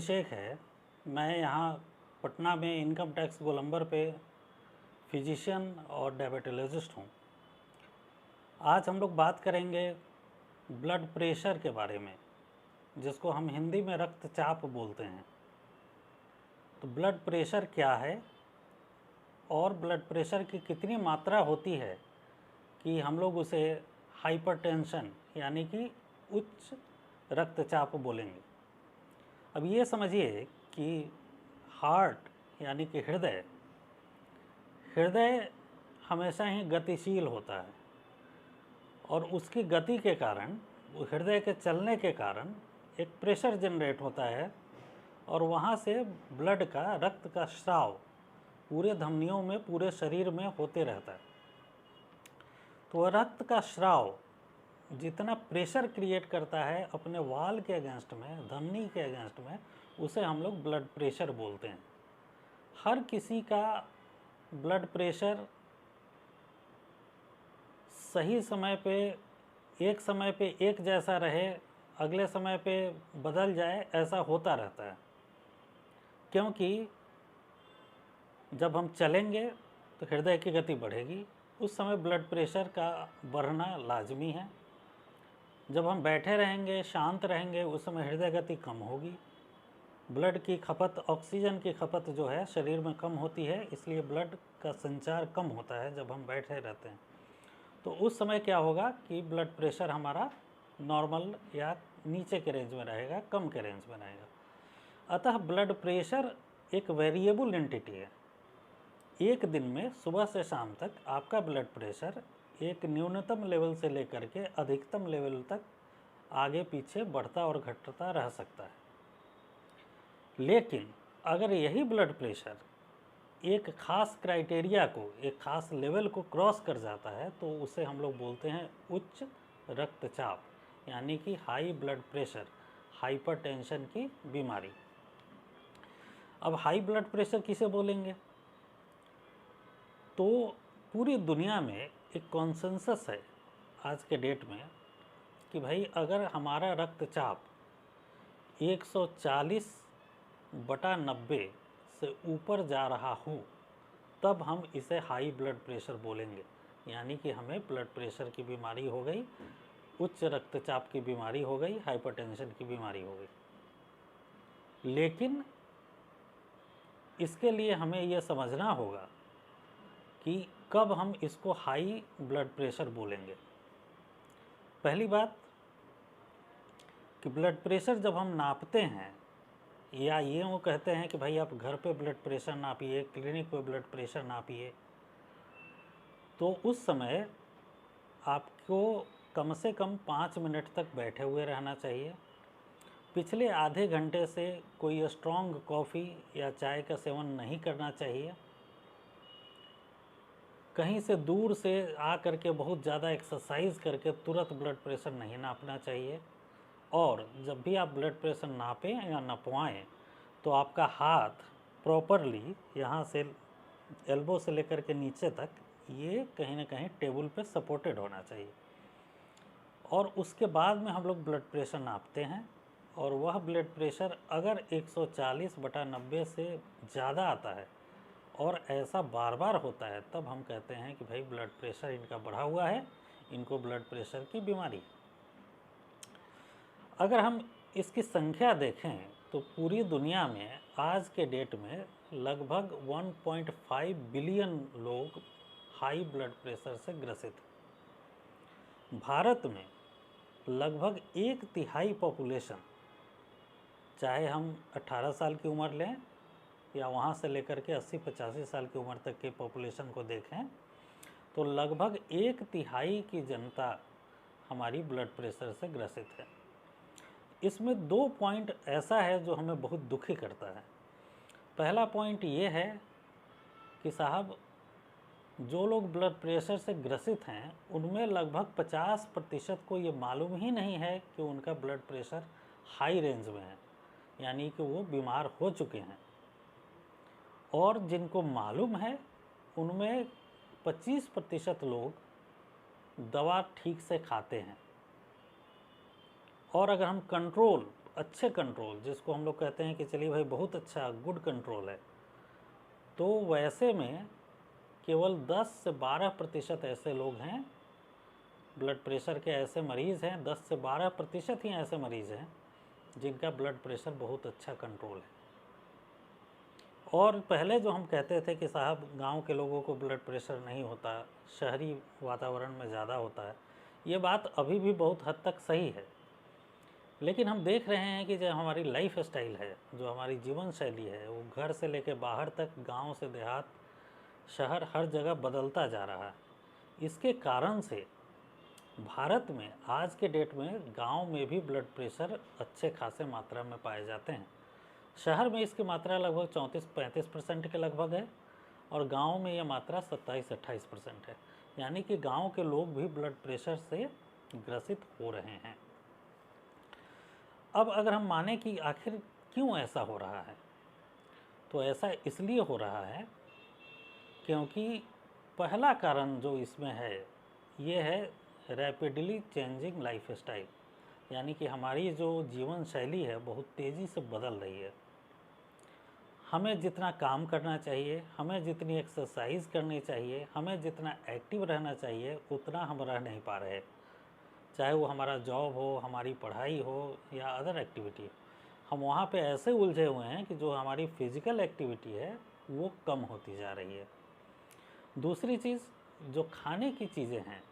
अभिषेक है। मैं यहाँ पटना में इनकम टैक्स गोलंबर पे फिजिशियन और डायबिटोलॉजिस्ट हूँ। आज हम लोग बात करेंगे ब्लड प्रेशर के बारे में, जिसको हम हिंदी में रक्तचाप बोलते हैं। तो ब्लड प्रेशर क्या है और ब्लड प्रेशर की कितनी मात्रा होती है कि हम लोग उसे हाइपरटेंशन यानी कि उच्च रक्तचाप बोलेंगे। अब ये समझिए कि हार्ट यानी कि हृदय हमेशा ही गतिशील होता है और उसकी गति के कारण, हृदय के चलने के कारण एक प्रेशर जनरेट होता है और वहाँ से ब्लड का, रक्त का स्राव पूरे धमनियों में, पूरे शरीर में होते रहता है। तो रक्त का स्राव जितना प्रेशर क्रिएट करता है अपने वाल के अगेंस्ट में, धमनी के अगेंस्ट में, उसे हम लोग ब्लड प्रेशर बोलते हैं। हर किसी का ब्लड प्रेशर सही समय पे, एक समय पे एक जैसा रहे, अगले समय पे बदल जाए, ऐसा होता रहता है। क्योंकि जब हम चलेंगे तो हृदय की गति बढ़ेगी, उस समय ब्लड प्रेशर का बढ़ना लाजमी है। जब हम बैठे रहेंगे, शांत रहेंगे, उस समय हृदय गति कम होगी। ब्लड की खपत, ऑक्सीजन की खपत जो है शरीर में कम होती है, इसलिए ब्लड का संचार कम होता है जब हम बैठे रहते हैं। तो उस समय क्या होगा कि ब्लड प्रेशर हमारा नॉर्मल या नीचे के रेंज में रहेगा, कम के रेंज में रहेगा। अतः ब्लड प्रेशर एक वेरिएबल एंटिटी है। एक दिन में सुबह से शाम तक आपका ब्लड प्रेशर एक न्यूनतम लेवल से लेकर के अधिकतम लेवल तक आगे पीछे बढ़ता और घटता रह सकता है। लेकिन अगर यही ब्लड प्रेशर एक खास क्राइटेरिया को, एक खास लेवल को क्रॉस कर जाता है तो उसे हम लोग बोलते हैं उच्च रक्तचाप, यानी कि हाई ब्लड प्रेशर, हाइपरटेंशन की बीमारी। अब हाई ब्लड प्रेशर किसे बोलेंगे? तो पूरी दुनिया में एक कॉन्सेंसस है आज के डेट में कि भाई अगर हमारा रक्तचाप 140/90 से ऊपर जा रहा हो तब हम इसे हाई ब्लड प्रेशर बोलेंगे, यानी कि हमें ब्लड प्रेशर की बीमारी हो गई, उच्च रक्तचाप की बीमारी हो गई, हाइपरटेंशन की बीमारी हो गई। लेकिन इसके लिए हमें यह समझना होगा कि कब हम इसको हाई ब्लड प्रेशर बोलेंगे। पहली बात कि ब्लड प्रेशर जब हम नापते हैं, या ये वो कहते हैं कि भाई आप घर पे ब्लड प्रेशर नापिए, क्लिनिक पे ब्लड प्रेशर नापिए, तो उस समय आपको कम से कम 5 मिनट तक बैठे हुए रहना चाहिए। पिछले आधे घंटे से कोई स्ट्रॉन्ग कॉफ़ी या चाय का सेवन नहीं करना चाहिए। कहीं से दूर से आ करके बहुत ज़्यादा एक्सरसाइज करके तुरंत ब्लड प्रेशर नहीं नापना चाहिए। और जब भी आप ब्लड प्रेशर नापें या नपवाएं तो आपका हाथ प्रॉपरली यहाँ से एल्बो से लेकर के नीचे तक ये कहीं ना कहीं टेबल पे सपोर्टेड होना चाहिए। और उसके बाद में हम लोग ब्लड प्रेशर नापते हैं और वह ब्लड प्रेशर अगर 140/90 से ज़्यादा आता है और ऐसा बार बार होता है, तब हम कहते हैं कि भाई ब्लड प्रेशर इनका बढ़ा हुआ है, इनको ब्लड प्रेशर की बीमारी है। अगर हम इसकी संख्या देखें तो पूरी दुनिया में आज के डेट में लगभग 1.5 बिलियन लोग हाई ब्लड प्रेशर से ग्रसित हैं। भारत में लगभग 1/3 पॉपुलेशन, चाहे हम 18 साल की उम्र लें या वहाँ से लेकर के 80-85 साल की उम्र तक की पॉपुलेशन को देखें, तो लगभग 1/3 की जनता हमारी ब्लड प्रेशर से ग्रसित है। इसमें 2 पॉइंट ऐसा है जो हमें बहुत दुखी करता है। पहला पॉइंट ये है कि साहब, जो लोग ब्लड प्रेशर से ग्रसित हैं उनमें लगभग 50% को ये मालूम ही नहीं है कि उनका ब्लड प्रेशर हाई रेंज में है, यानी कि वो बीमार हो चुके हैं। और जिनको मालूम है उनमें 25% लोग दवा ठीक से खाते हैं। और अगर हम कंट्रोल अच्छे कंट्रोल, जिसको हम लोग कहते हैं कि चलिए भाई बहुत अच्छा गुड कंट्रोल है, तो वैसे में केवल 10 से 12% ऐसे लोग हैं, ब्लड प्रेशर के ऐसे मरीज़ हैं, 10 से 12% ही ऐसे मरीज़ हैं जिनका ब्लड प्रेशर बहुत अच्छा कंट्रोल है। और पहले जो हम कहते थे कि साहब गांव के लोगों को ब्लड प्रेशर नहीं होता, शहरी वातावरण में ज़्यादा होता है, ये बात अभी भी बहुत हद तक सही है। लेकिन हम देख रहे हैं कि जो हमारी लाइफ स्टाइल है, जो हमारी जीवन शैली है, वो घर से लेकर बाहर तक, गांव से देहात, शहर, हर जगह बदलता जा रहा है। इसके कारण से भारत में आज के डेट में गांव में भी ब्लड प्रेशर अच्छे खासे मात्रा में पाए जाते हैं। शहर में इसकी मात्रा लगभग 34-35% के लगभग है और गांव में यह मात्रा 27-28% है। यानी कि गांव के लोग भी ब्लड प्रेशर से ग्रसित हो रहे हैं। अब अगर हम माने कि आखिर क्यों ऐसा हो रहा है, तो ऐसा इसलिए हो रहा है क्योंकि पहला कारण जो इसमें है ये है रैपिडली चेंजिंग लाइफ स्टाइल। यानी कि हमारी जो जीवन शैली है बहुत तेज़ी से बदल रही है। हमें जितना काम करना चाहिए, हमें जितनी एक्सरसाइज करनी चाहिए, हमें जितना एक्टिव रहना चाहिए, उतना हम रह नहीं पा रहे। चाहे वो हमारा जॉब हो, हमारी पढ़ाई हो या अदर एक्टिविटी, हम वहाँ पे ऐसे उलझे हुए हैं कि जो हमारी फिज़िकल एक्टिविटी है वो कम होती जा रही है। दूसरी चीज़, जो खाने की चीज़ें हैं,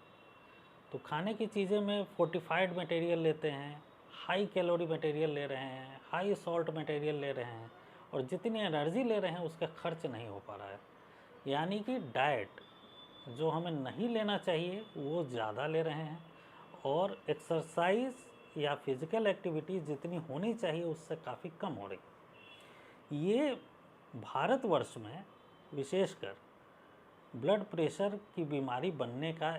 तो खाने की चीज़ें में फोर्टिफाइड मटेरियल लेते हैं, हाई कैलोरी मटेरियल ले रहे हैं, हाई सॉल्ट मटेरियल ले रहे हैं, और जितनी एनर्जी ले रहे हैं उसका खर्च नहीं हो पा रहा है। यानी कि डाइट जो हमें नहीं लेना चाहिए वो ज़्यादा ले रहे हैं, और एक्सरसाइज या फिज़िकल एक्टिविटी जितनी होनी चाहिए उससे काफ़ी कम हो रही। ये भारतवर्ष में विशेषकर ब्लड प्रेशर की बीमारी बनने का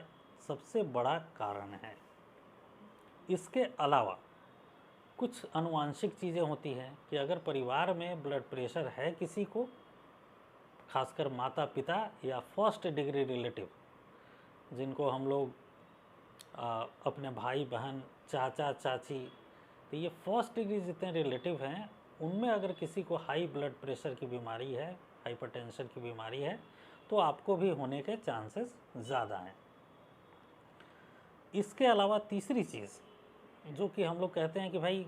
सबसे बड़ा कारण है। इसके अलावा कुछ आनुवांशिक चीज़ें होती हैं कि अगर परिवार में ब्लड प्रेशर है किसी को, खासकर माता पिता या फर्स्ट डिग्री रिलेटिव, जिनको हम लोग अपने भाई बहन, चाचा चाची, तो ये फर्स्ट डिग्री जितने रिलेटिव हैं उनमें अगर किसी को हाई ब्लड प्रेशर की बीमारी है, हाइपरटेंशन की बीमारी है, तो आपको भी होने के चांसेस ज़्यादा हैं। इसके अलावा तीसरी चीज़ जो कि हम लोग कहते हैं कि भाई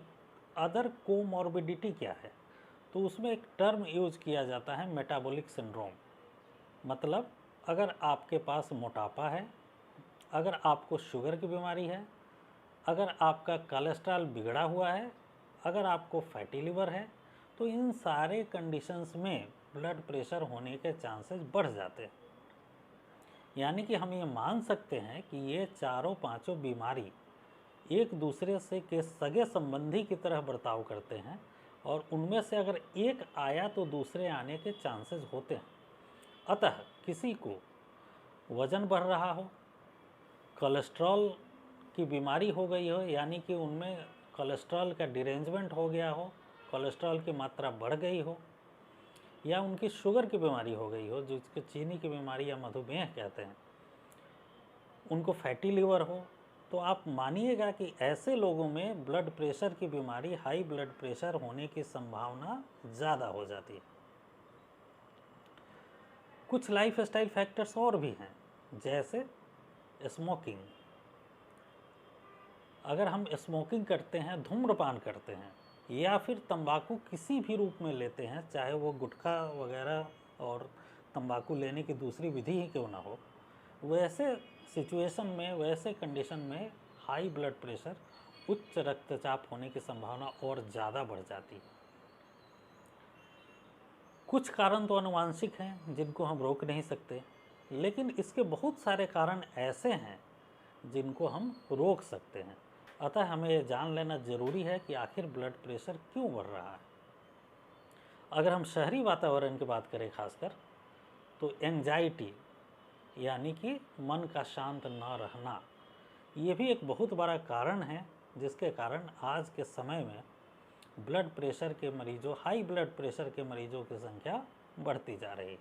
अदर कोमॉर्बिडिटी क्या है, तो उसमें एक टर्म यूज किया जाता है मेटाबॉलिक सिंड्रोम। मतलब अगर आपके पास मोटापा है, अगर आपको शुगर की बीमारी है, अगर आपका कोलेस्ट्रॉल बिगड़ा हुआ है, अगर आपको फैटी लिवर है, तो इन सारे कंडीशंस में ब्लड प्रेशर होने के चांसेस बढ़ जाते हैं। यानी कि हम ये मान सकते हैं कि ये चारों पांचों बीमारी एक दूसरे से के सगे संबंधी की तरह बर्ताव करते हैं, और उनमें से अगर एक आया तो दूसरे आने के चांसेस होते हैं। अतः किसी को वज़न बढ़ रहा हो, कोलेस्ट्रॉल की बीमारी हो गई हो, यानी कि उनमें कोलेस्ट्रॉल का डिरेंजमेंट हो गया हो, कोलेस्ट्रॉल की मात्रा बढ़ गई हो, या उनकी शुगर की बीमारी हो गई हो, जिसको चीनी की बीमारी या मधुमेह कहते हैं, उनको फैटी लिवर हो, तो आप मानिएगा कि ऐसे लोगों में ब्लड प्रेशर की बीमारी, हाई ब्लड प्रेशर होने की संभावना ज़्यादा हो जाती है। कुछ लाइफ स्टाइल फैक्टर्स और भी हैं, जैसे स्मोकिंग। अगर हम स्मोकिंग करते हैं, धूम्रपान करते हैं, या फिर तंबाकू किसी भी रूप में लेते हैं, चाहे वो गुटखा वगैरह और तंबाकू लेने की दूसरी विधि ही क्यों ना हो, वैसे सिचुएशन में, वैसे कंडीशन में हाई ब्लड प्रेशर, उच्च रक्तचाप होने की संभावना और ज़्यादा बढ़ जाती है। कुछ कारण तो आनुवांशिक हैं जिनको हम रोक नहीं सकते, लेकिन इसके बहुत सारे कारण ऐसे हैं जिनको हम रोक सकते हैं। अतः हमें ये जान लेना ज़रूरी है कि आखिर ब्लड प्रेशर क्यों बढ़ रहा है। अगर हम शहरी वातावरण की बात करें खासकर, तो एंजाइटी यानी कि मन का शांत न रहना, ये भी एक बहुत बड़ा कारण है जिसके कारण आज के समय में ब्लड प्रेशर के मरीजों, हाई ब्लड प्रेशर के मरीजों की संख्या बढ़ती जा रही है।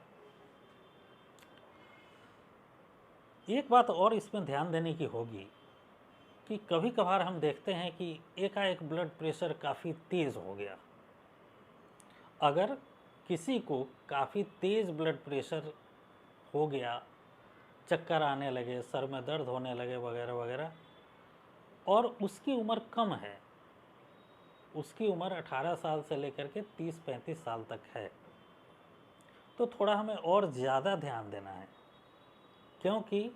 एक बात और इसमें ध्यान देने की होगी कि कभी कभार हम देखते हैं कि एकाएक ब्लड प्रेशर काफ़ी तेज़ हो गया। अगर किसी को काफ़ी तेज़ ब्लड प्रेशर हो गया, चक्कर आने लगे, सर में दर्द होने लगे वगैरह वगैरह, और उसकी उम्र कम है, उसकी उम्र 18 साल से लेकर के 30-35 साल तक है, तो थोड़ा हमें और ज़्यादा ध्यान देना है, क्योंकि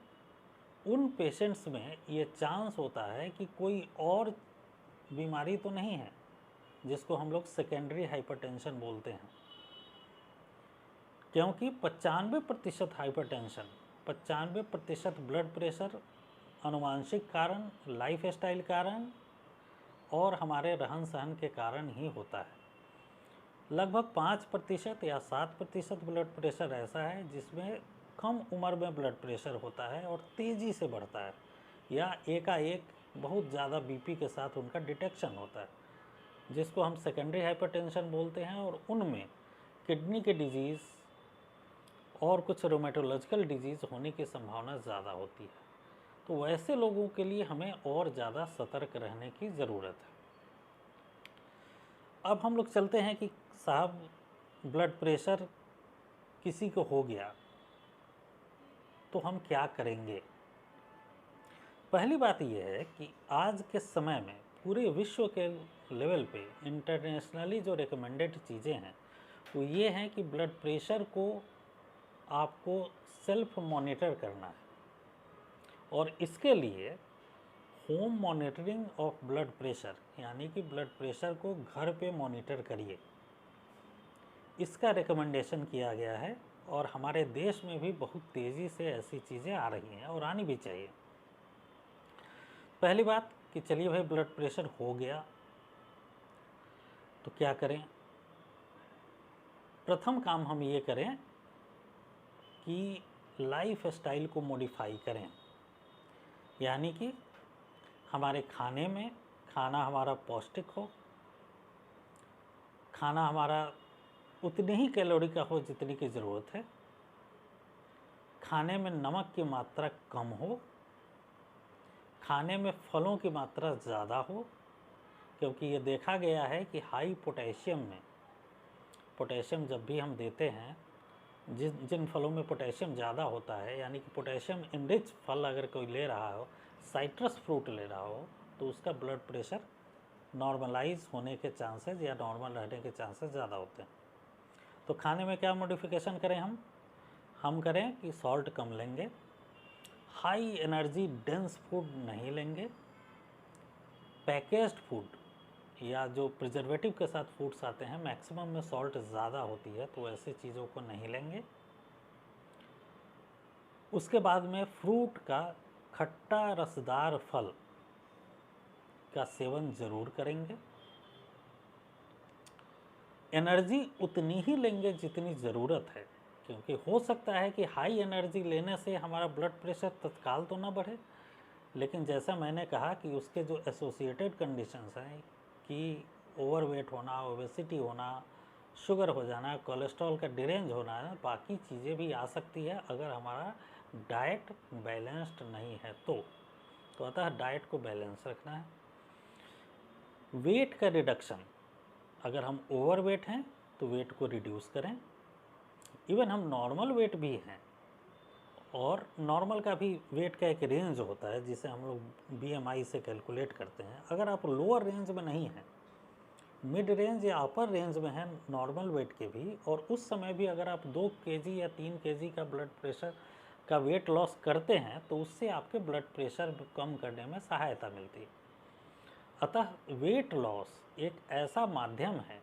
उन पेशेंट्स में ये चांस होता है कि कोई और बीमारी तो नहीं है जिसको हम लोग सेकेंडरी हाइपरटेंशन बोलते हैं। क्योंकि 95% हाइपरटेंशन, 95% ब्लड प्रेशर आनुवंशिक कारण, लाइफ स्टाइल कारण और हमारे रहन सहन के कारण ही होता है। लगभग 5% या 7% ब्लड प्रेशर ऐसा है जिसमें कम उम्र में ब्लड प्रेशर होता है और तेज़ी से बढ़ता है, या एकाएक बहुत ज़्यादा बीपी के साथ उनका डिटेक्शन होता है, जिसको हम सेकेंडरी हाइपरटेंशन बोलते हैं। और उनमें किडनी के डिजीज़ और कुछ रोमेटोलॉजिकल डिजीज़ होने की संभावना ज़्यादा होती है। तो वैसे लोगों के लिए हमें और ज़्यादा सतर्क रहने की ज़रूरत है। अब हम लोग चलते हैं कि साहब ब्लड प्रेशर किसी को हो गया तो हम क्या करेंगे। पहली बात यह है कि आज के समय में पूरे विश्व के लेवल पे इंटरनेशनली जो रिकमेंडेड चीज़ें हैं वो ये हैं कि ब्लड प्रेशर को आपको सेल्फ मॉनिटर करना है, और इसके लिए home monitoring of blood pressure, यानी कि ब्लड प्रेशर को घर पे मॉनिटर करिए, इसका रिकमेंडेशन किया गया है। और हमारे देश में भी बहुत तेज़ी से ऐसी चीज़ें आ रही हैं और आनी भी चाहिए। पहली बात कि चलिए भाई ब्लड प्रेशर हो गया तो क्या करें। प्रथम काम हम ये करें कि लाइफ स्टाइल को मॉडिफाई करें, यानी कि हमारे खाने में खाना हमारा पौष्टिक हो, खाना हमारा उतनी ही कैलोरी का हो जितनी की ज़रूरत है, खाने में नमक की मात्रा कम हो, खाने में फलों की मात्रा ज़्यादा हो, क्योंकि ये देखा गया है कि हाई पोटेशियम में, पोटेशियम जब भी हम देते हैं, जिन फलों में पोटेशियम ज़्यादा होता है, यानी कि पोटेशियम इनरिच फल अगर कोई ले रहा हो, साइट्रस फ्रूट ले रहा हो, तो उसका ब्लड प्रेशर नॉर्मलाइज होने के चांसेस या नॉर्मल रहने के चांसेस ज़्यादा होते हैं। तो खाने में क्या मॉडिफिकेशन करें हम करें कि सॉल्ट कम लेंगे, हाई एनर्जी डेंस फूड नहीं लेंगे, पैकेज्ड फूड या जो प्रिजर्वेटिव के साथ फूड्स आते हैं मैक्सिमम में सॉल्ट ज़्यादा होती है, तो ऐसी चीज़ों को नहीं लेंगे। उसके बाद में फ्रूट का खट्टा रसदार फल का सेवन ज़रूर करेंगे। एनर्जी उतनी ही लेंगे जितनी ज़रूरत है, क्योंकि हो सकता है कि हाई एनर्जी लेने से हमारा ब्लड प्रेशर तत्काल तो ना बढ़े, लेकिन जैसा मैंने कहा कि उसके जो एसोसिएटेड कंडीशंस हैं कि ओवरवेट होना, ओबेसिटी होना, शुगर हो जाना, कोलेस्ट्रॉल का डिरेंज होना, बाकी चीज़ें भी आ सकती है अगर हमारा डाइट बैलेंस्ड नहीं है तो अतः डाइट को बैलेंस रखना है। वेट का रिडक्शन, अगर हम ओवरवेट हैं तो वेट को रिड्यूस करें। इवन हम नॉर्मल वेट भी हैं, और नॉर्मल का भी वेट का एक रेंज होता है जिसे हम लोग BMI से कैलकुलेट करते हैं। अगर आप लोअर रेंज में नहीं हैं, मिड रेंज या अपर रेंज में हैं नॉर्मल वेट के भी, और उस समय भी अगर आप 2 kg या 3 kg का ब्लड प्रेशर का वेट लॉस करते हैं तो उससे आपके ब्लड प्रेशर कम करने में सहायता मिलती है। अतः वेट लॉस एक ऐसा माध्यम है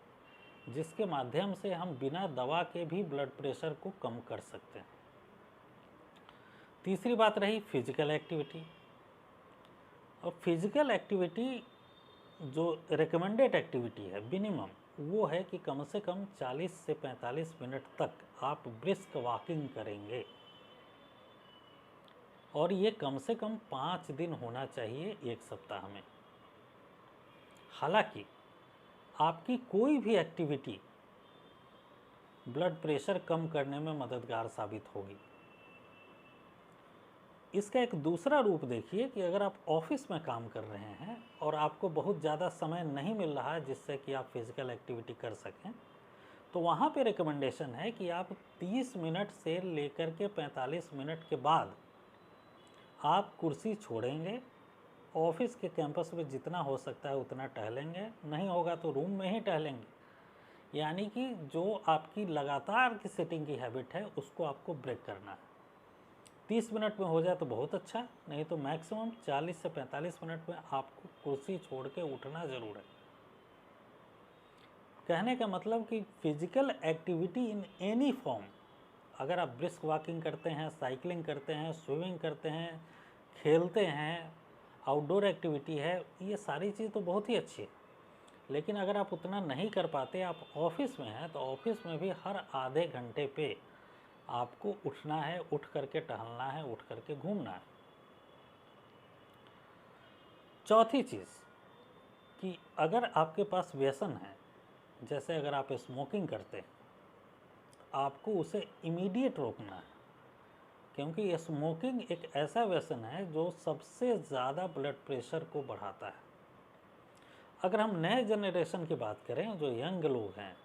जिसके माध्यम से हम बिना दवा के भी ब्लड प्रेशर को कम कर सकते हैं। तीसरी बात रही फिजिकल एक्टिविटी। और फिजिकल एक्टिविटी जो रिकमेंडेड एक्टिविटी है मिनिमम, वो है कि कम से कम 40 से 45 मिनट तक आप ब्रिस्क वॉकिंग करेंगे, और ये कम से कम 5 दिन होना चाहिए एक सप्ताह में। हालांकि आपकी कोई भी एक्टिविटी ब्लड प्रेशर कम करने में मददगार साबित होगी। इसका एक दूसरा रूप देखिए कि अगर आप ऑफिस में काम कर रहे हैं और आपको बहुत ज़्यादा समय नहीं मिल रहा है जिससे कि आप फिज़िकल एक्टिविटी कर सकें, तो वहाँ पे रिकमेंडेशन है कि आप 30 मिनट से लेकर के 45 मिनट के बाद आप कुर्सी छोड़ेंगे, ऑफिस के कैंपस में जितना हो सकता है उतना टहलेंगे, नहीं होगा तो रूम में ही टहलेंगे। यानी कि जो आपकी लगातार की सिटिंग की हैबिट है उसको आपको ब्रेक करना है। 30 मिनट में हो जाए तो बहुत अच्छा, नहीं तो मैक्सिमम 40 से 45 मिनट में आपको कुर्सी छोड़ के उठना ज़रूर है। कहने का मतलब कि physical activity in any form, अगर आप ब्रिस्क वॉकिंग करते हैं, साइकिलिंग करते हैं, स्विमिंग करते हैं, खेलते हैं, आउटडोर एक्टिविटी है, ये सारी चीज़ तो बहुत ही अच्छी है। लेकिन अगर आप उतना नहीं कर पाते, आप ऑफिस में हैं, तो ऑफिस में भी हर आधे घंटे पे आपको उठना है, उठ करके टहलना है, उठ करके घूमना है। चौथी चीज़ कि अगर आपके पास व्यसन है, जैसे अगर आप स्मोकिंग करते हैं, आपको उसे इमीडिएट रोकना है, क्योंकि स्मोकिंग एक ऐसा व्यसन है जो सबसे ज़्यादा ब्लड प्रेशर को बढ़ाता है। अगर हम नए जनरेशन की बात करें, जो यंग लोग हैं,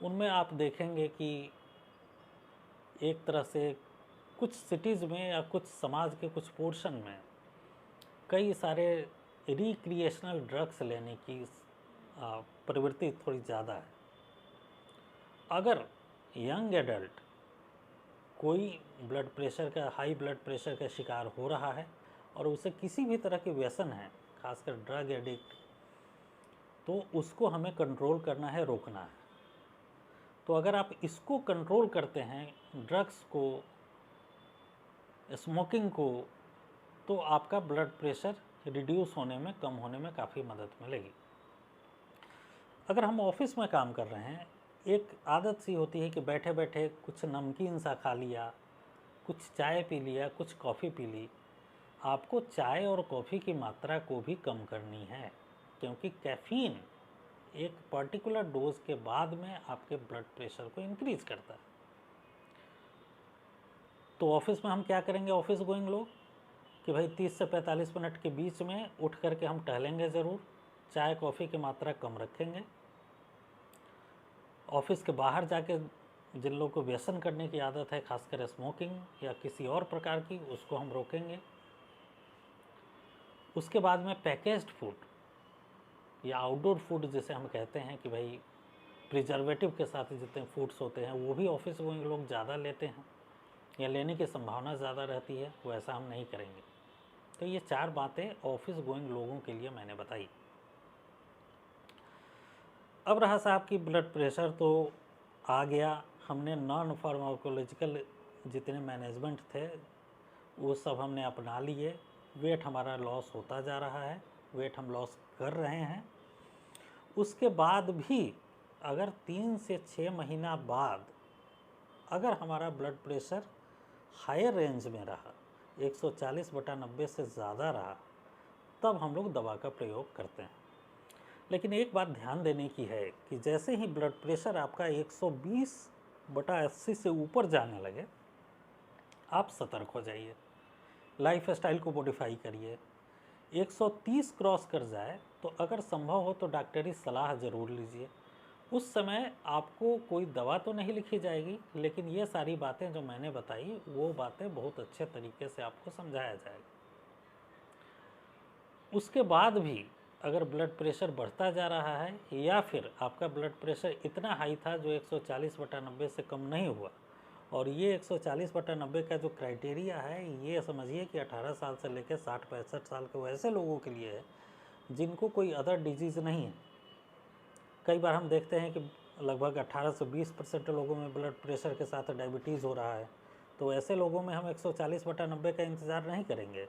उनमें आप देखेंगे कि एक तरह से कुछ सिटीज़ में या कुछ समाज के कुछ पोर्शन में कई सारे रिक्रिएशनल ड्रग्स लेने की प्रवृत्ति थोड़ी ज़्यादा है। अगर यंग एडल्ट कोई ब्लड प्रेशर का, हाई ब्लड प्रेशर का शिकार हो रहा है और उसे किसी भी तरह के व्यसन है, खासकर ड्रग एडिक्ट, तो उसको हमें कंट्रोल करना है, रोकना है। तो अगर आप इसको कंट्रोल करते हैं, ड्रग्स को, स्मोकिंग को, तो आपका ब्लड प्रेशर रिड्यूस होने में, कम होने में काफ़ी मदद मिलेगी। अगर हम ऑफिस में काम कर रहे हैं, एक आदत सी होती है कि बैठे बैठे कुछ नमकीन सा खा लिया, कुछ चाय पी लिया, कुछ कॉफ़ी पी ली। आपको चाय और कॉफ़ी की मात्रा को भी कम करनी है, क्योंकि कैफ़ीन एक पर्टिकुलर डोज के बाद में आपके ब्लड प्रेशर को इंक्रीज़ करता है। तो ऑफिस में हम क्या करेंगे, ऑफिस गोइंग लोग, कि भाई 30 से 45 मिनट के बीच में उठ करके हम टहलेंगे ज़रूर, चाय कॉफ़ी की मात्रा कम रखेंगे। ऑफिस के बाहर जाके जिन लोगों को व्यसन करने की आदत है, खासकर स्मोकिंग या किसी और प्रकार की, उसको हम रोकेंगे। उसके बाद में पैकेज्ड फूड या आउटडोर फूड जिसे हम कहते हैं कि भाई प्रिजर्वेटिव के साथ जितने फूड्स होते हैं, वो भी ऑफिस गोइंग लोग ज़्यादा लेते हैं या लेने की संभावना ज़्यादा रहती है, वो ऐसा हम नहीं करेंगे। तो ये 4 बातें ऑफिस गोइंग लोगों के लिए मैंने बताई। अब रहा साहब कि ब्लड प्रेशर तो आ गया, हमने नॉन फार्माकोलॉजिकल जितने मैनेजमेंट थे वो सब हमने अपना लिए, वेट हमारा लॉस होता जा रहा है, वेट हम लॉस कर रहे हैं। उसके बाद भी अगर 3 से 6 महीना बाद अगर हमारा ब्लड प्रेशर हायर रेंज में रहा, 140/90 से ज़्यादा रहा, तब हम लोग दवा का प्रयोग करते हैं। लेकिन एक बात ध्यान देने की है कि जैसे ही ब्लड प्रेशर आपका 120/80 से ऊपर जाने लगे, आप सतर्क हो जाइए, लाइफ स्टाइल को मॉडिफाई करिए। 130 क्रॉस कर जाए तो अगर संभव हो तो डॉक्टरी सलाह ज़रूर लीजिए। उस समय आपको कोई दवा तो नहीं लिखी जाएगी, लेकिन ये सारी बातें जो मैंने बताई, वो बातें बहुत अच्छे तरीके से आपको समझाया जाएगा। उसके बाद भी अगर ब्लड प्रेशर बढ़ता जा रहा है या फिर आपका ब्लड प्रेशर इतना हाई था जो 140/90 से कम नहीं हुआ, और ये 140/90 का जो क्राइटेरिया है, ये समझिए कि 18 साल से लेकर 60-65 साल के वैसे लोगों के लिए है जिनको कोई अदर डिजीज़ नहीं है। कई बार हम देखते हैं कि लगभग 18 से 20% लोगों में ब्लड प्रेशर के साथ डायबिटीज़ हो रहा है, तो ऐसे लोगों में हम 140/90 का इंतज़ार नहीं करेंगे।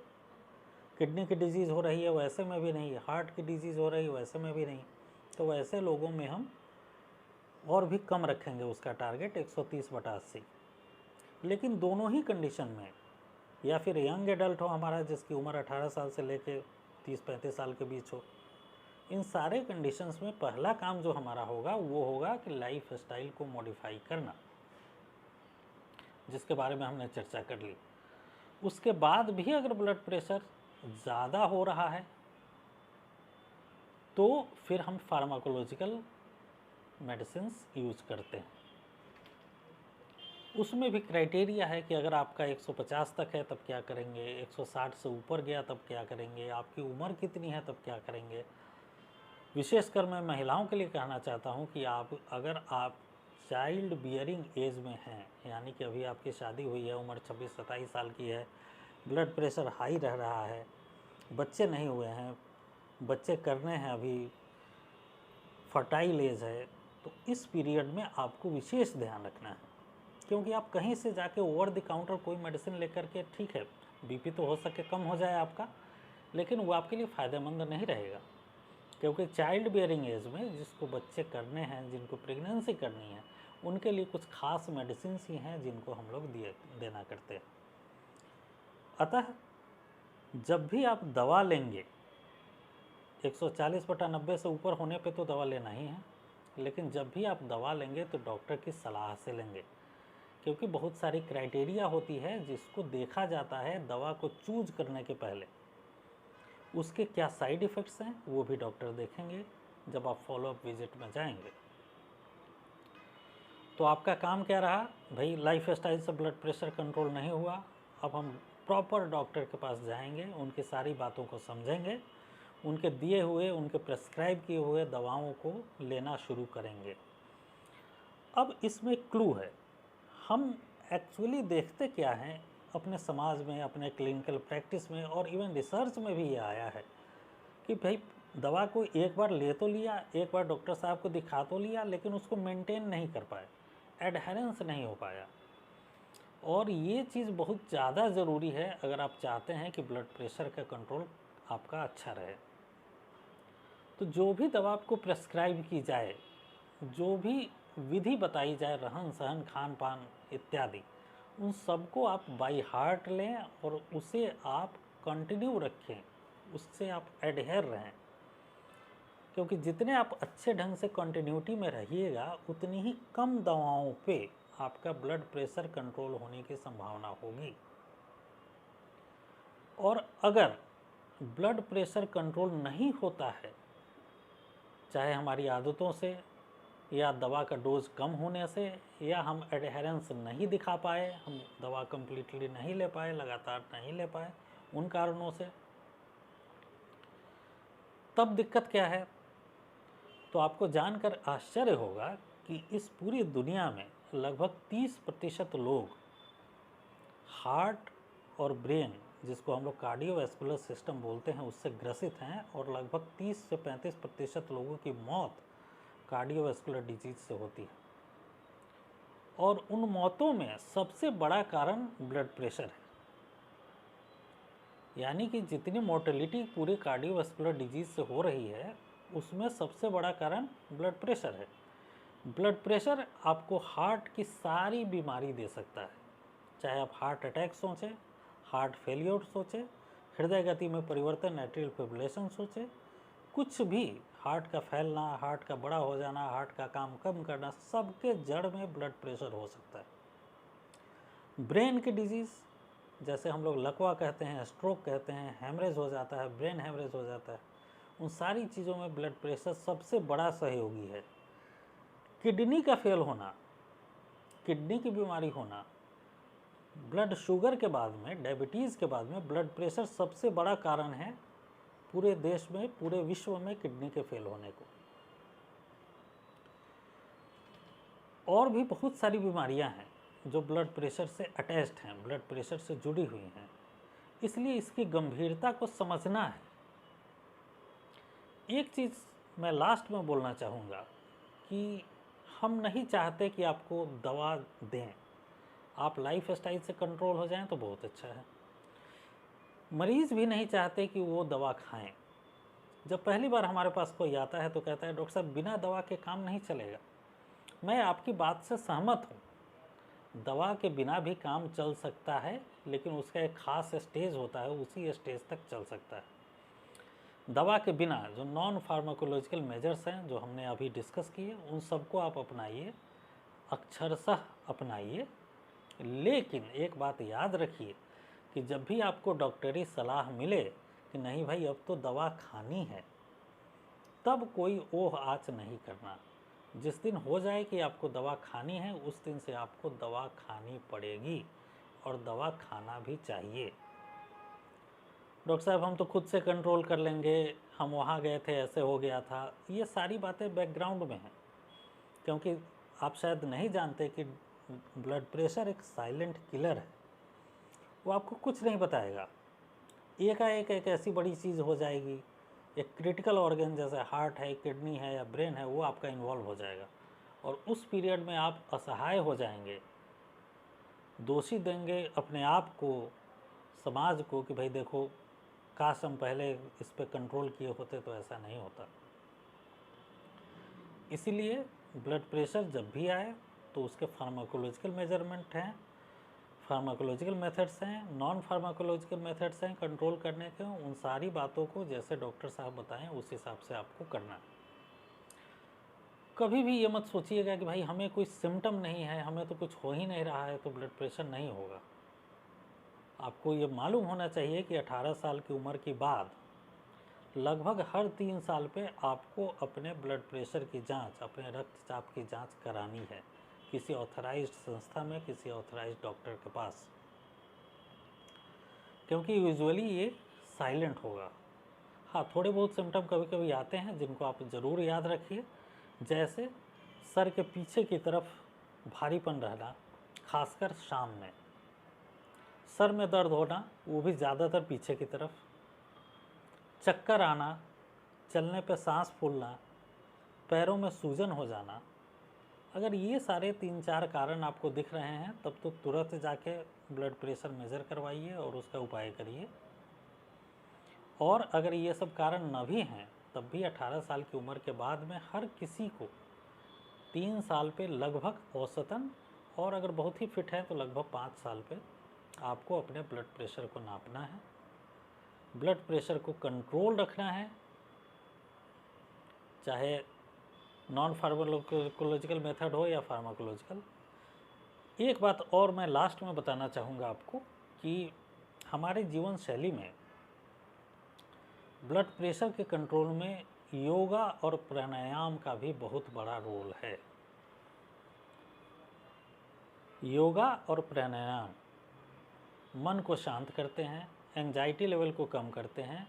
किडनी की डिजीज़ हो रही है वैसे में भी नहीं, हार्ट की डिजीज़ हो रही है वैसे में भी नहीं, तो वैसे लोगों में हम और भी कम रखेंगे उसका टारगेट 130/80। लेकिन दोनों ही कंडीशन में, या फिर यंग एडल्ट हो हमारा जिसकी उम्र 18 साल से लेके 30-35 साल के बीच हो, इन सारे कंडीशंस में पहला काम जो हमारा होगा वो होगा कि लाइफ स्टाइल को मॉडिफाई करना, जिसके बारे में हमने चर्चा कर ली। उसके बाद भी अगर ब्लड प्रेशर ज़्यादा हो रहा है तो फिर हम फार्माकोलॉजिकल मेडिसिन्स यूज करते हैं। उसमें भी क्राइटेरिया है कि अगर आपका 150 तक है तब क्या करेंगे, 160 से ऊपर गया तब क्या करेंगे, आपकी उम्र कितनी है तब क्या करेंगे। विशेषकर मैं महिलाओं के लिए कहना चाहता हूं कि अगर आप चाइल्ड बियरिंग एज में हैं, यानी कि अभी आपकी शादी हुई है, उम्र 26-27 साल की है, ब्लड प्रेशर हाई रह रहा है, बच्चे नहीं हुए हैं, बच्चे करने हैं, अभी फर्टाइल एज है, तो इस पीरियड में आपको विशेष ध्यान रखना है। क्योंकि आप कहीं से जाके ओवर द काउंटर कोई मेडिसिन लेकर के, ठीक है बीपी तो हो सके कम हो जाए आपका, लेकिन वो आपके लिए फ़ायदेमंद नहीं रहेगा। क्योंकि चाइल्ड बियरिंग एज में जिसको बच्चे करने हैं, जिनको प्रेगनेंसी करनी है, उनके लिए कुछ खास मेडिसिन ही हैं जिनको हम लोग देना करते हैं। अतः जब भी आप दवा लेंगे, 140/90 से ऊपर होने पे तो दवा लेना ही है, लेकिन जब भी आप दवा लेंगे तो डॉक्टर की सलाह से लेंगे। क्योंकि बहुत सारी क्राइटेरिया होती है जिसको देखा जाता है दवा को चूज करने के पहले। उसके क्या साइड इफ़ेक्ट्स हैं वो भी डॉक्टर देखेंगे जब आप फॉलोअप विजिट में जाएंगे। तो आपका काम क्या रहा भाई, लाइफ स्टाइल से ब्लड प्रेशर कंट्रोल नहीं हुआ, अब हम प्रॉपर डॉक्टर के पास जाएंगे, उनकी सारी बातों को समझेंगे, उनके दिए हुए, उनके प्रेस्क्राइब किए हुए दवाओं को लेना शुरू करेंगे। अब इसमें क्लू है, हम एक्चुअली देखते क्या हैं अपने समाज में, अपने क्लिनिकल प्रैक्टिस में और इवन रिसर्च में भी ये आया है कि भाई दवा को एक बार ले तो लिया, एक बार डॉक्टर साहब को दिखा तो लिया, लेकिन उसको मेंटेन नहीं कर पाए, एडहेरेंस नहीं हो पाया। और ये चीज़ बहुत ज़्यादा ज़रूरी है अगर आप चाहते हैं कि ब्लड प्रेशर का कंट्रोल आपका अच्छा रहे। तो जो भी दवा आपको प्रेस्क्राइब की जाए, जो भी विधि बताई जाए, रहन सहन, खान पान इत्यादि, उन सबको आप बाई हार्ट लें और उसे आप कंटिन्यू रखें, उससे आप एडहेर रहें। क्योंकि जितने आप अच्छे ढंग से कंटिन्यूटी में रहिएगा, उतनी ही कम दवाओं पे आपका ब्लड प्रेशर कंट्रोल होने की संभावना होगी। और अगर ब्लड प्रेशर कंट्रोल नहीं होता है, चाहे हमारी आदतों से या दवा का डोज कम होने से, या हम एडहेरेंस नहीं दिखा पाए, हम दवा कम्प्लीटली नहीं ले पाए, लगातार नहीं ले पाए, उन कारणों से, तब दिक्कत क्या है। तो आपको जानकर आश्चर्य होगा कि इस पूरी दुनिया में लगभग 30% लोग हार्ट और ब्रेन, जिसको हम लोग कार्डियोवैस्कुलर सिस्टम बोलते हैं, उससे ग्रसित हैं, और लगभग 30 से 35% लोगों की मौत कार्डियोवैस्कुलर डिजीज से होती है। और उन मौतों में सबसे बड़ा कारण ब्लड प्रेशर है। यानी कि जितनी मोर्टेलिटी पूरी कार्डियोवैस्कुलर डिजीज से हो रही है, उसमें सबसे बड़ा कारण ब्लड प्रेशर है। ब्लड प्रेशर आपको हार्ट की सारी बीमारी दे सकता है, चाहे आप हार्ट अटैक सोचें, हार्ट फेलियर सोचें, हृदय गति में परिवर्तन, एट्रियल फिब्रिलेशन सोचें, कुछ भी, हार्ट का फैलना, हार्ट का बड़ा हो जाना, हार्ट का काम कम करना, सबके जड़ में ब्लड प्रेशर हो सकता है। ब्रेन की डिजीज़, जैसे हम लोग लकवा कहते हैं, स्ट्रोक कहते हैं, हेमरेज हो जाता है, ब्रेन हेमरेज हो जाता है, उन सारी चीज़ों में ब्लड प्रेशर सबसे बड़ा सहयोगी है। किडनी का फेल होना, किडनी की बीमारी होना, ब्लड शुगर के बाद में, डायबिटीज़ के बाद में ब्लड प्रेशर सबसे बड़ा कारण है पूरे देश में, पूरे विश्व में किडनी के फेल होने को। और भी बहुत सारी बीमारियां हैं जो ब्लड प्रेशर से अटैच्ड हैं, ब्लड प्रेशर से जुड़ी हुई हैं, इसलिए इसकी गंभीरता को समझना है। एक चीज़ मैं लास्ट में बोलना चाहूँगा कि हम नहीं चाहते कि आपको दवा दें, आप लाइफ स्टाइल से कंट्रोल हो जाएं तो बहुत अच्छा है। मरीज़ भी नहीं चाहते कि वो दवा खाएं। जब पहली बार हमारे पास कोई आता है तो कहता है डॉक्टर साहब बिना दवा के काम नहीं चलेगा। मैं आपकी बात से सहमत हूँ, दवा के बिना भी काम चल सकता है, लेकिन उसका एक ख़ास स्टेज होता है, उसी स्टेज तक चल सकता है। दवा के बिना जो नॉन फार्माकोलॉजिकल मेजर्स हैं जो हमने अभी डिस्कस किए, उन सबको आप अपनाइए, अक्षरशः अपनाइए। लेकिन एक बात याद रखिए कि जब भी आपको डॉक्टरी सलाह मिले कि नहीं भाई अब तो दवा खानी है, तब कोई ओह आच नहीं करना। जिस दिन हो जाए कि आपको दवा खानी है, उस दिन से आपको दवा खानी पड़ेगी और दवा खाना भी चाहिए। डॉक्टर साहब हम तो खुद से कंट्रोल कर लेंगे, हम वहाँ गए थे ऐसे हो गया था, ये सारी बातें बैकग्राउंड में हैं। क्योंकि आप शायद नहीं जानते कि ब्लड प्रेशर एक साइलेंट किलर है। वो आपको कुछ नहीं बताएगा, एकाएक एक ऐसी बड़ी चीज़ हो जाएगी, एक क्रिटिकल ऑर्गन जैसे हार्ट है, किडनी है या ब्रेन है, वो आपका इन्वॉल्व हो जाएगा और उस पीरियड में आप असहाय हो जाएंगे, दोषी देंगे अपने आप को, समाज को कि भाई देखो काश हम पहले इस पे कंट्रोल किए होते तो ऐसा नहीं होता। इसीलिए ब्लड प्रेशर जब भी आए तो उसके फार्माकोलॉजिकल मेजरमेंट हैं, फार्माकोलॉजिकल मेथड्स हैं, नॉन फार्माकोलॉजिकल मेथड्स हैं कंट्रोल करने के। उन सारी बातों को जैसे डॉक्टर साहब बताएं उस हिसाब से आपको करना है। कभी भी ये मत सोचिएगा कि भाई हमें कोई सिम्टम नहीं है, हमें तो कुछ हो ही नहीं रहा है तो ब्लड प्रेशर नहीं होगा। आपको ये मालूम होना चाहिए कि 18 साल की उम्र के बाद लगभग हर 3 साल पे आपको अपने ब्लड प्रेशर की जांच, अपने रक्तचाप की जांच करानी है, किसी ऑथराइज्ड संस्था में, किसी ऑथराइज्ड डॉक्टर के पास, क्योंकि यूजुअली ये साइलेंट होगा। हाँ, थोड़े बहुत सिम्टम कभी कभी आते हैं जिनको आप ज़रूर याद रखिए, जैसे सर के पीछे की तरफ भारीपन रहना, खासकर शाम में, सर में दर्द होना, वो भी ज़्यादातर पीछे की तरफ, चक्कर आना, चलने पे सांस फूलना, पैरों में सूजन हो जाना। अगर ये सारे 3-4 कारण आपको दिख रहे हैं तब तो तुरंत जाके ब्लड प्रेशर मेज़र करवाइए और उसका उपाय करिए। और अगर ये सब कारण न भी हैं तब भी 18 साल की उम्र के बाद में हर किसी को 3 साल पे लगभग औसतन, और अगर बहुत ही फिट है तो लगभग 5 साल पे आपको अपने ब्लड प्रेशर को नापना है, ब्लड प्रेशर को कंट्रोल रखना है, चाहे नॉन फार्माकोलॉजिकल मेथड हो या फार्माकोलॉजिकल। एक बात और मैं लास्ट में बताना चाहूँगा आपको कि हमारे जीवन शैली में ब्लड प्रेशर के कंट्रोल में योगा और प्राणायाम का भी बहुत बड़ा रोल है। योगा और प्राणायाम मन को शांत करते हैं, एंजाइटी लेवल को कम करते हैं,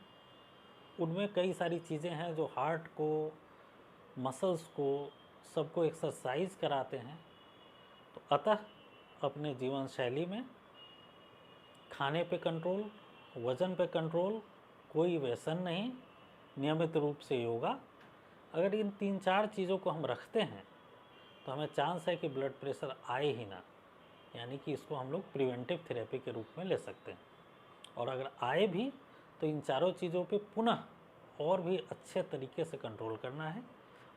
उनमें कई सारी चीज़ें हैं जो हार्ट को, मसल्स को, सबको एक्सरसाइज कराते हैं। तो अतः अपने जीवन शैली में खाने पे कंट्रोल, वज़न पे कंट्रोल, कोई व्यसन नहीं, नियमित रूप से योगा, अगर इन 3-4 चीज़ों को हम रखते हैं तो हमें चांस है कि ब्लड प्रेशर आए ही ना, यानी कि इसको हम लोग प्रिवेंटिव थेरेपी के रूप में ले सकते हैं। और अगर आए भी तो इन चारों चीज़ों पे पुनः और भी अच्छे तरीके से कंट्रोल करना है।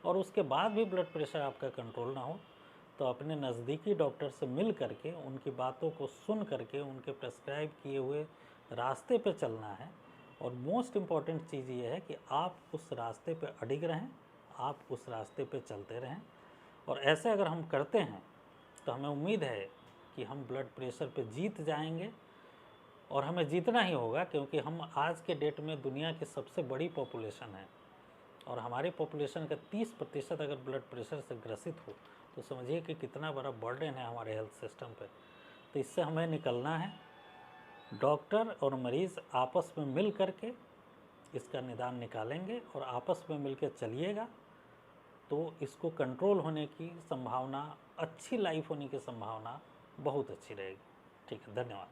और उसके बाद भी ब्लड प्रेशर आपका कंट्रोल ना हो तो अपने नज़दीकी डॉक्टर से मिल करके, उनकी बातों को सुन करके, उनके प्रेस्क्राइब किए हुए रास्ते पे चलना है। और मोस्ट इम्पॉर्टेंट चीज़ ये है कि आप उस रास्ते पे अडिग रहें, आप उस रास्ते पे चलते रहें। और ऐसे अगर हम करते हैं तो हमें उम्मीद है कि हम ब्लड प्रेशर पे जीत जाएंगे। और हमें जीतना ही होगा क्योंकि हम आज के डेट में दुनिया की सबसे बड़ी पॉपुलेशन है और हमारी पॉपुलेशन का 30% अगर ब्लड प्रेशर से ग्रसित हो तो समझिए कि कितना बड़ा बर्डन है हमारे हेल्थ सिस्टम पे। तो इससे हमें निकलना है। डॉक्टर और मरीज़ आपस में मिल करके इसका निदान निकालेंगे और आपस में मिल के चलिएगा तो इसको कंट्रोल होने की संभावना, अच्छी लाइफ होने की संभावना बहुत अच्छी रहेगी। ठीक है, धन्यवाद।